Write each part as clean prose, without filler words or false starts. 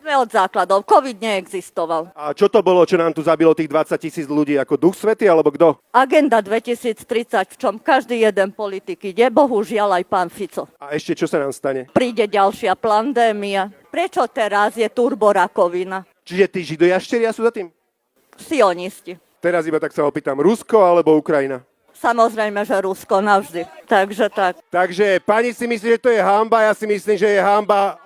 Sme od základov. COVID neexistoval. A čo to bolo, čo nám tu zabilo tých 20 000 ľudí? Ako Duch Svätý, alebo kto? Agenda 2030, v čom každý jeden politik ide, bohužiaľ aj pán Fico. A ešte čo sa nám stane? Príde ďalšia pandémia. Prečo teraz je turborakovina? Čiže tí židojašteria sú za tým? Sionisti. Teraz iba tak sa opýtam, Rusko alebo Ukrajina? Samozrejme, že Rusko navždy. Takže tak. Takže pani si myslí, že to je hanba, ja si myslím, že je hanba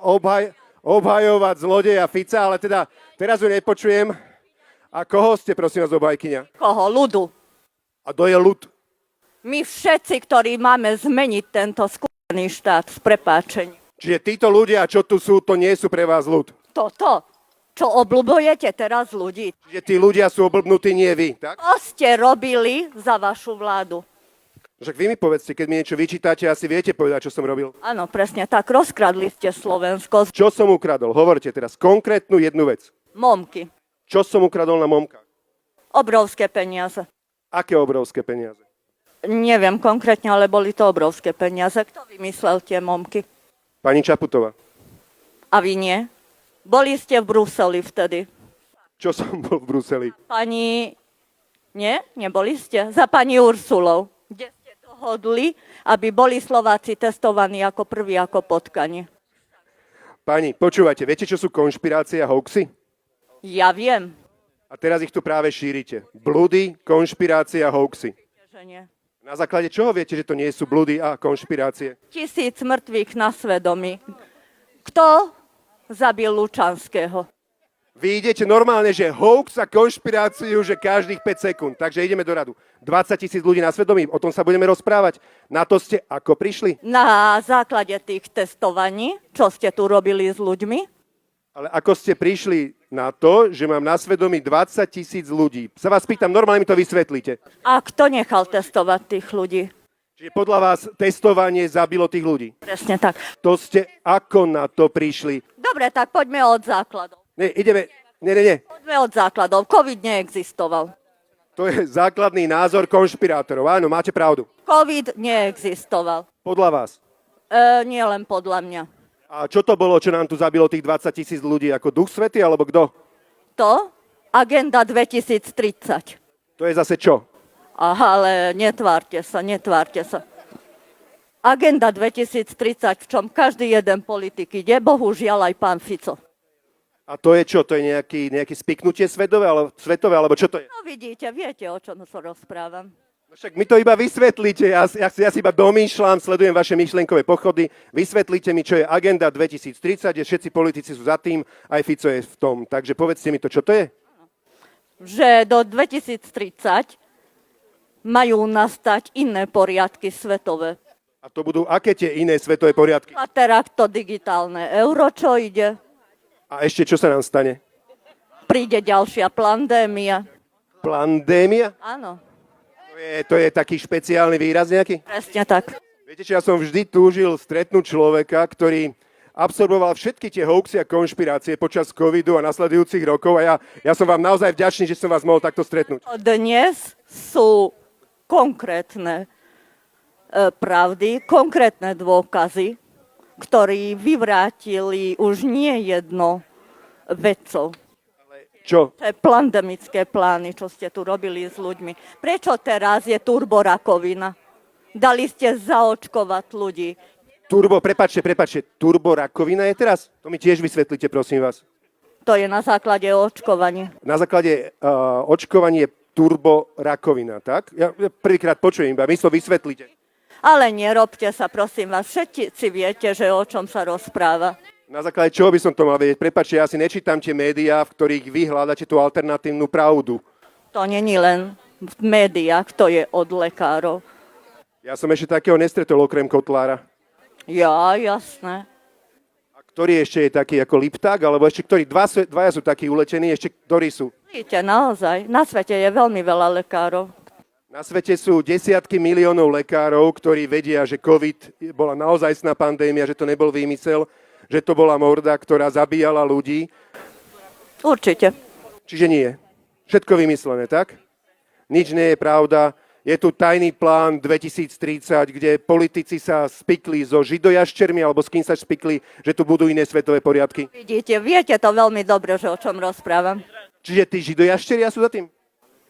obhajovať zlodeja Fica, ale teda teraz ju nepočujem. A koho ste, prosím vás, obhajkyňa? Koho? Ľudu. A to je ľud. My všetci, ktorí máme zmeniť tento skúsený štát s prepáčením. Čiže títo ľudia, čo tu sú, to nie sú pre vás ľud. Toto, čo obľubujete teraz ľudí. Čiže tí ľudia sú oblbnutí, nie vy, tak? Čo ste robili za vašu vládu? Však vy mi povedzte, keď mi niečo vyčítate, asi viete povedať, čo som robil. Áno, presne tak. Rozkradli ste Slovensko. Čo som ukradol? Hovorte teraz konkrétnu jednu vec. Momky. Čo som ukradol na momkách? Obrovské peniaze. Aké obrovské peniaze? Neviem konkrétne, ale boli to obrovské peniaze. Kto vymyslel tie momky? Pani Čaputová. A vy nie? Boli ste v Bruseli vtedy. Čo som bol v Bruseli? Pani... Nie? Neboli ste? Za pani Ursulou. Kde ste dohodli, aby boli Slováci testovaní ako prví, ako potkani. Pani, počúvajte, viete, čo sú konšpirácie a hoaxy? Ja viem. A teraz ich tu práve šírite. Bludy, konšpirácie a hoaxy. Že nie. Na základe čoho viete, že to nie sú bludy a konšpirácie? 1000 mŕtvych na svedomí. Kto zabil Lučanského? Vy idete normálne, že hoax a konšpiráciu, že každých 5 sekúnd. Takže ideme do radu. 20 000 ľudí na svedomí, o tom sa budeme rozprávať. Na to ste ako prišli? Na základe tých testovaní, čo ste tu robili s ľuďmi? Ale ako ste prišli na to, že mám na svedomí 20 000 ľudí? Sa vás pýtam, normálne mi to vysvetlíte. A kto nechal testovať tých ľudí? Čiže podľa vás testovanie zabilo tých ľudí? Presne tak. To ste ako na to prišli? Dobre, tak poďme od základov. Nie, ideme. Nie. Poďme od základov. COVID neexistoval. To je základný názor konšpirátorov. Áno, máte pravdu. COVID neexistoval. Podľa vás. Nie len podľa mňa. A čo to bolo, čo nám tu zabilo tých 20 000 ľudí? Ako Duch Svätý, alebo kto? To? Agenda 2030. To je zase čo? Aha, ale netvárte sa. Agenda 2030, v čom každý jeden politik ide, bohužiaľ aj pán Fico. A to je čo? To je nejaké spiknutie svetové, alebo čo to je? No vidíte, viete, o čom sa rozprávam. No však mi to iba vysvetlíte, ja si iba domýšľam, sledujem vaše myšlienkové pochody, vysvetlíte mi, čo je Agenda 2030, že všetci politici sú za tým, aj Fico je v tom. Takže povedzte mi to, čo to je? Že do 2030 majú nastať iné poriadky svetové. A to budú aké tie iné svetové poriadky? A teraz to digitálne euro, čo ide? A ešte čo sa nám stane? Príde ďalšia pandémia. Pandémia? Áno, To je taký špeciálny výraz nejaký? presne tak. Viete, že ja som vždy túžil stretnúť človeka, ktorý absorboval všetky tie hoaxy a konšpirácie počas covidu a nasledujúcich rokov a ja som vám naozaj vďačný, že som vás mohol takto stretnúť. Dnes sú konkrétne pravdy, konkrétne dôkazy, ktorí vyvrátili už nie jedno vedcov. Čo? To je pandemické plány, čo ste tu robili s ľuďmi. Prečo teraz je turborakovina? Dali ste zaočkovať ľudí. Prepáčte, turborakovina je teraz? To mi tiež vysvetlite, prosím vás. To je na základe očkovania. Na základe očkovania je turborakovina, tak? Ja prvýkrát počujem, iba my to vysvetlíte. Ale nerobte sa, prosím vás. Všetci viete, že o čom sa rozpráva. Na základe čoho by som to mal vedieť? Prepáčte, ja si nečítam tie médiá, v ktorých vy hľadáte tú alternatívnu pravdu. To není len v médiách, to je od lekárov. Ja som ešte takého nestretol okrem Kotlára. Ja, jasné. A ktorý ešte je taký ako Lipták? Alebo ešte ktorí? Dvaja sú takí uletení, ešte ktorí sú? Vidíte, naozaj. Na svete je veľmi veľa lekárov. Na svete sú desiatky miliónov lekárov, ktorí vedia, že COVID bola naozajstná pandémia, že to nebol výmysel, že to bola morda, ktorá zabíjala ľudí. Určite. Čiže nie. Všetko vymyslené, tak? Nič nie je pravda. je tu tajný plán 2030, kde politici sa spikli so židojaščermi, alebo s kým sa spikli, že tu budú iné svetové poriadky. Vidíte, viete to veľmi dobre, že o čom rozprávam. Čiže tí židojaščeria sú za tým?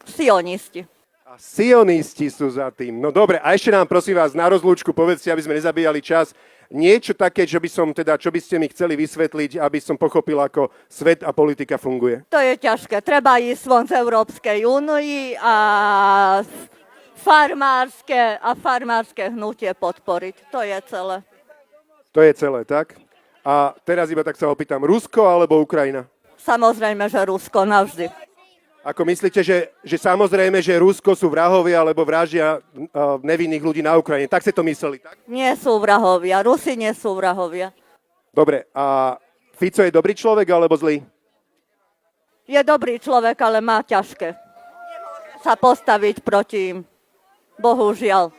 Sionisti. A sionisti sú za tým. No dobre, a ešte nám prosím vás na rozlúčku povedzte, aby sme nezabíjali čas, niečo také, čo by ste mi chceli vysvetliť, aby som pochopil, ako svet a politika funguje. To je ťažké. Treba ísť von z Európskej únii a farmárske hnutie podporiť. To je celé. To je celé, tak? A teraz iba tak sa opýtam, Rusko alebo Ukrajina? Samozrejme, že Rusko navždy. Ako myslíte, že samozrejme, že Rusko sú vrahovia alebo vraždia nevinných ľudí na Ukrajine? Tak ste to mysleli, tak? Nie sú vrahovia. Rusi nie sú vrahovia. Dobre, a Fico je dobrý človek alebo zlý? Je dobrý človek, ale má ťažké. Nemôže sa postaviť proti im. Bohužiaľ.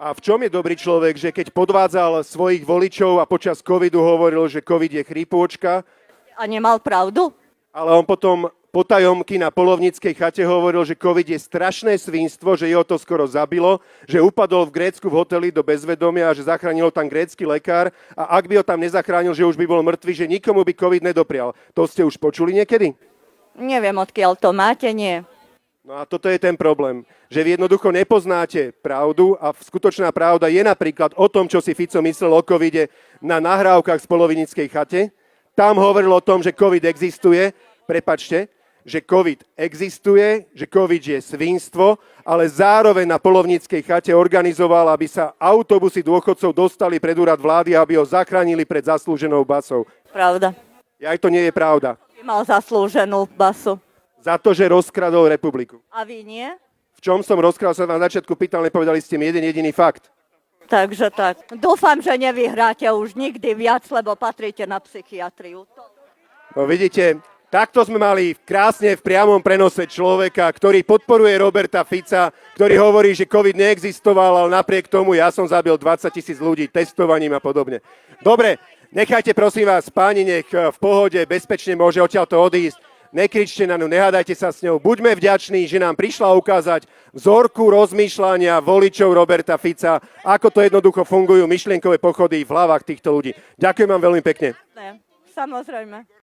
A v čom je dobrý človek, že keď podvádzal svojich voličov a počas covidu hovoril, že covid je chrípôčka, A nemal pravdu? ale on potom potajomky na polovníckej chate hovoril, že covid je strašné svinstvo, že jeho to skoro zabilo, že upadol v Grécku v hoteli do bezvedomia a že zachránil tam grécky lekár a ak by ho tam nezachránil, že už by bol mŕtvy, že nikomu by covid nedoprial. To ste už počuli niekedy? Neviem, odkiaľ to máte, nie. No a toto je ten problém, že vy jednoducho nepoznáte pravdu a skutočná pravda je napríklad o tom, čo si Fico myslel o covide na nahrávkach z polovníckej chate. Tam hovoril o tom, že covid existuje, prepáčte, že covid existuje, že covid je svinstvo, ale zároveň na polovníckej chate organizoval, aby sa autobusy dôchodcov dostali pred úrad vlády, aby ho zachránili pred zaslúženou basou. Pravda. Aj to nie je pravda. Mal zaslúženú basu. Za to, že rozkradol republiku. A vy nie? V čom som rozkradol, sa vám na začiatku pýtal, nepovedali ste mi jeden jediný fakt. Takže tak. Dúfam, že nevyhráte už nikdy viac, lebo patríte na psychiatriu. No vidíte, takto sme mali krásne v priamom prenose človeka, ktorý podporuje Roberta Fica, ktorý hovorí, že COVID neexistoval, ale napriek tomu ja som zabil 20 000 ľudí testovaním a podobne. Dobre, nechajte prosím vás, páni, nech v pohode, bezpečne môže odtiaľto odísť. Nekričte na ňu, nehádajte sa s ňou. Buďme vďační, že nám prišla ukázať vzorku rozmýšľania voličov Roberta Fica, ako to jednoducho fungujú myšlienkové pochody v hlavách týchto ľudí. Ďakujem vám veľmi pekne. Ne, samozrejme.